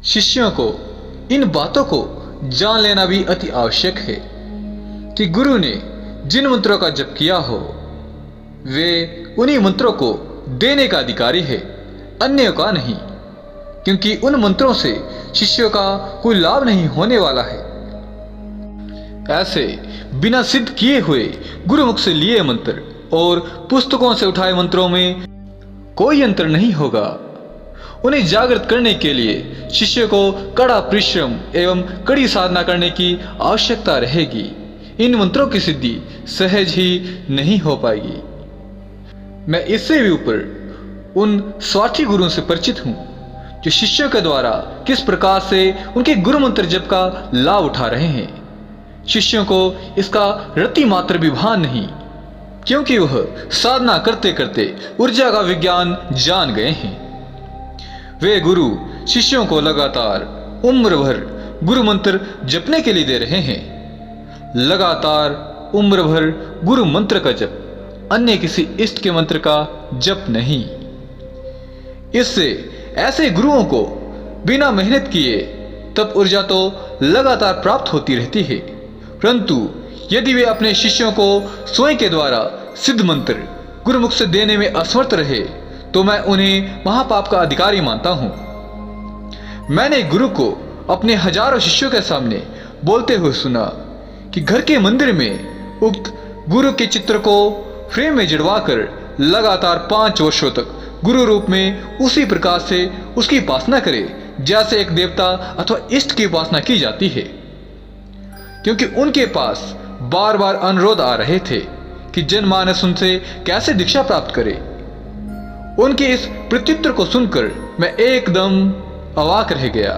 शिष्यों को इन बातों को जान लेना भी अति आवश्यक है कि गुरु ने जिन मंत्रों का जप किया हो वे उन्हीं मंत्रों को देने का अधिकारी है, अन्य का नहीं, क्योंकि उन मंत्रों से शिष्यों का कोई लाभ नहीं होने वाला है। ऐसे बिना सिद्ध किए हुए गुरुमुख से लिए मंत्र और पुस्तकों से उठाए मंत्रों में कोई अंतर नहीं होगा। उन्हें जागृत करने के लिए शिष्य को कड़ा परिश्रम एवं कड़ी साधना करने की आवश्यकता रहेगी। इन मंत्रों की सिद्धि सहज ही नहीं हो पाएगी। मैं इससे भी ऊपर उन स्वार्थी गुरुओं से परिचित हूँ जो शिष्यों के द्वारा किस प्रकार से उनके गुरु मंत्र जप का लाभ उठा रहे हैं। शिष्यों को इसका रति मात्र भी भान नहीं, क्योंकि वह साधना करते करते ऊर्जा का विज्ञान जान गए हैं। वे गुरु शिष्यों को लगातार उम्र भर गुरु मंत्र जपने के लिए दे रहे हैं। लगातार उम्र भर गुरु मंत्र का जप, अन्य किसी इष्ट के मंत्र का जप नहीं। इससे ऐसे गुरुओं को बिना मेहनत किए तब ऊर्जा तो लगातार प्राप्त होती रहती है, परंतु यदि वे अपने शिष्यों को स्वयं के द्वारा सिद्ध मंत्र गुरुमुख से देने में असमर्थ रहे तो मैं उन्हें महापाप का अधिकारी मानता हूं। मैंने गुरु को अपने हजारों शिष्यों के सामने बोलते हुए सुना कि घर के मंदिर में उक्त गुरु के चित्र को फ्रेम में जड़वाकर लगातार 5 वर्षों तक गुरु रूप में उसी प्रकार से उसकी उपासना करे जैसे एक देवता अथवा इष्ट की उपासना की जाती है, क्योंकि उनके पास बार बार अनुरोध आ रहे थे कि जनमानस उनसे कैसे दीक्षा प्राप्त करे। उनके इस प्रत्युत्तर को सुनकर मैं एकदम अवाक रह गया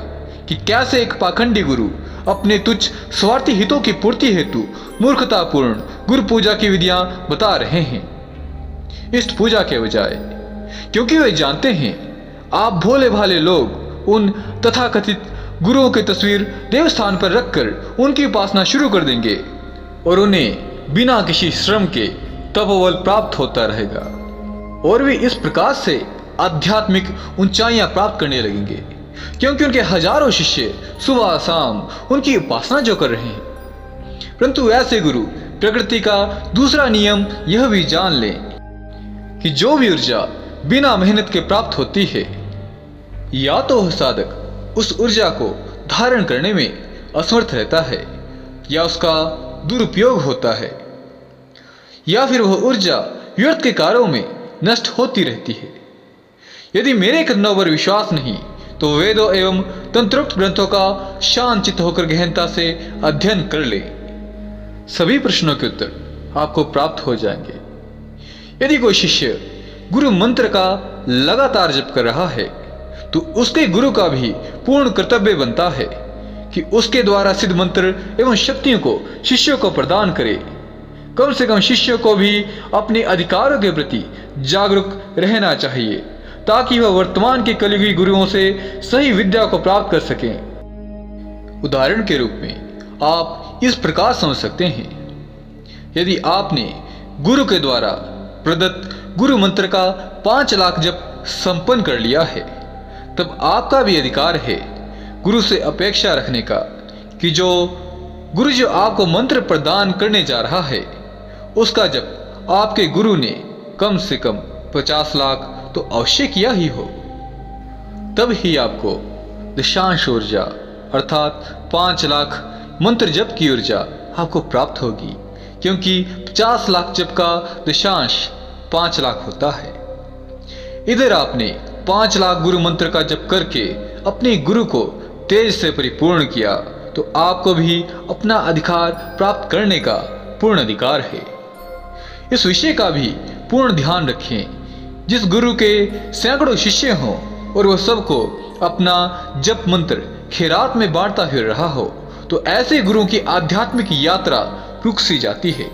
कि कैसे एक पाखंडी गुरु अपने तुच्छ स्वार्थी हितों की पूर्ति हेतु मूर्खतापूर्ण गुरु पूजा की विधियां बता रहे हैं, इष्ट पूजा के बजाय, क्योंकि वे जानते हैं आप भोले भाले लोग उन तथाकथित गुरुओं की तस्वीर देवस्थान पर रखकर उनकी उपासना शुरू कर देंगे और उन्हें बिना किसी श्रम के तपोबल प्राप्त होता रहेगा और वे इस प्रकार से आध्यात्मिक ऊंचाइयां प्राप्त करने लगेंगे, क्योंकि उनके हजारों शिष्य सुबह शाम उनकी उपासना जो कर रहे हैं। परंतु ऐसे गुरु प्रकृति का दूसरा नियम यह भी जान लें कि जो भी ऊर्जा बिना मेहनत के प्राप्त होती है, या तो वह साधक उस ऊर्जा को धारण करने में असमर्थ रहता है, या उसका दुरुपयोग होता है, या फिर वह ऊर्जा व्यर्थ के कार्यों में नष्ट होती रहती है। यदि मेरे कथनों पर विश्वास नहीं तो वेदों एवं तंत्रोक्त ग्रंथों का शांत चित्त होकर गहनता से अध्ययन कर ले। सभी प्रश्नों के उत्तर आपको प्राप्त हो जाएंगे। यदि कोई शिष्य गुरु मंत्र का लगातार जप कर रहा है तो उसके गुरु का भी पूर्ण कर्तव्य बनता है कि उसके द्वारा सिद्ध मंत्र एवं शक्तियों को शिष्यों को प्रदान करे। कम से कम शिष्यों को भी अपने अधिकारों के प्रति जागरूक रहना चाहिए ताकि वह वर्तमान के कलयुगी गुरुओं से सही विद्या को प्राप्त कर सकें। उदाहरण के रूप में आप इस प्रकार समझ सकते हैं, यदि आपने गुरु के द्वारा प्रदत्त गुरु मंत्र का 5 लाख जप संपन्न कर लिया है, तब आपका भी अधिकार है गुरु से अपेक्षा रखने का कि गुरु जो आपको मंत्र प्रदान करने जा रहा है उसका जप आपके गुरु ने कम से कम 50 लाख तो अवश्य किया ही हो। तब ही आपको दशांश ऊर्जा अर्थात 5 लाख मंत्र जप की ऊर्जा आपको प्राप्त होगी, क्योंकि 50 लाख जप का दशांश 5 लाख होता है। इधर आपने 5 लाख गुरु मंत्र का जप करके अपने गुरु को तेज से परिपूर्ण किया तो आपको भी अपना अधिकार प्राप्त करने का पूर्ण अधिकार है। इस विषय का भी पूर्ण ध्यान रखें। जिस गुरु के सैकड़ों शिष्य हों और वह सबको अपना जप मंत्र खैरात में बांटता फिर रहा हो तो ऐसे गुरुओं की आध्यात्मिक यात्रा रुक सी जाती है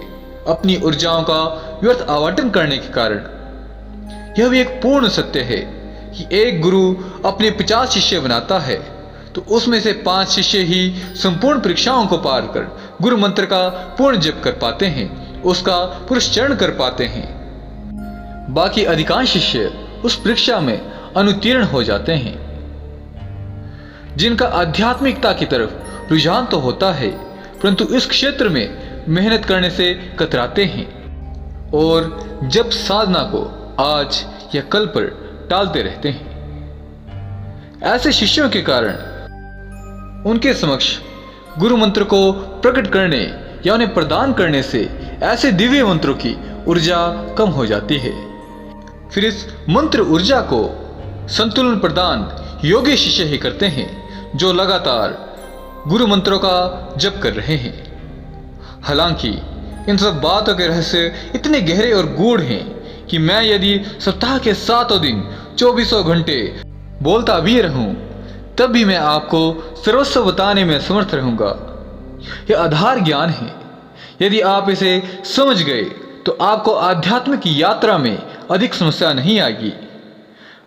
अपनी ऊर्जाओं का व्यर्थ आवंटन करने के कारण। यह भी एक पूर्ण सत्य है कि एक गुरु अपने 50 शिष्य बनाता है तो उसमें से 5 शिष्य ही संपूर्ण परीक्षाओं को पार कर गुरु मंत्र का पूर्ण जप कर पाते हैं, उसका पुरस्चरण कर पाते हैं। बाकी अधिकांश शिष्य उस परीक्षा में अनुत्तीर्ण हो जाते हैं। जिनका आध्यात्मिकता की तरफ रुझान तो होता है, परंतु इस क्षेत्र में मेहनत करने से कतराते हैं और जब साधना को आज या कल पर टालते रहते हैं। ऐसे शिष्यों के कारण उनके समक्ष गुरु मंत्र को प्रकट करने या उन्हें प्रदान करने से ऐसे दिव्य मंत्रों की ऊर्जा कम हो जाती है। फिर इस मंत्र ऊर्जा को संतुलन प्रदान योग्य शिष्य ही करते हैं, जो लगातार गुरु मंत्रों का जप कर रहे हैं। हालांकि इन सब बातों के रहस्य इतने गहरे और गूढ़ हैं कि मैं यदि सप्ताह के 7 दिन 24 घंटे बोलता भी रहूं, तब भी मैं आपको सर्वस्व बताने में समर्थ रहूंगा। यह आधार ज्ञान है। यदि आप इसे समझ गए तो आपको आध्यात्मिक यात्रा में अधिक समस्या नहीं आएगी।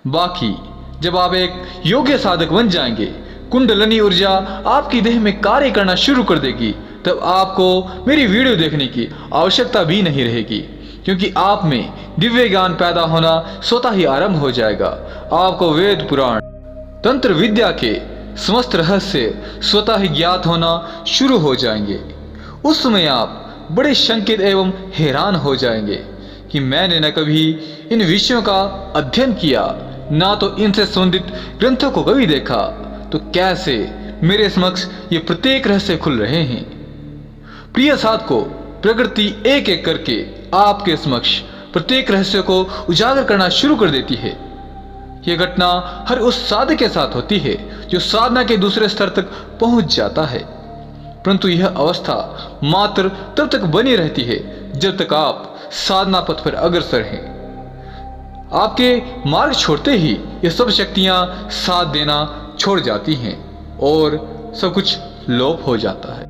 बाकी जब आप एक योग्य साधक बन जाएंगे, कुंडलिनी ऊर्जा आपकी देह में कार्य करना शुरू कर देगी, तब आपको मेरी वीडियो देखने की आवश्यकता भी नहीं रहेगी, क्योंकि आप में दिव्य ज्ञान पैदा होना स्वतः ही आरंभ हो जाएगा। आपको वेद पुराण तंत्र विद्या के समस्त रहस्य स्वतः ही ज्ञात होना शुरू हो जाएंगे। उस समय आप बड़े शंकित एवं हैरान हो जाएंगे कि मैंने न कभी इन विषयों का अध्ययन किया, ना तो इनसे संबंधित ग्रंथों को कभी देखा, तो कैसे मेरे समक्ष ये प्रत्येक रहस्य खुल रहे हैं। प्रिय साधकों, प्रकृति एक एक करके आपके समक्ष प्रत्येक रहस्य को उजागर करना शुरू कर देती है। यह घटना हर उस साधक के साथ होती है जो साधना के दूसरे स्तर तक पहुंच जाता है, परंतु यह अवस्था मात्र तब तक बनी रहती है जब तक आप साधना पथ पर अग्रसर हैं। आपके मार्ग छोड़ते ही ये सब शक्तियां साथ देना छोड़ जाती हैं और सब कुछ लोप हो जाता है।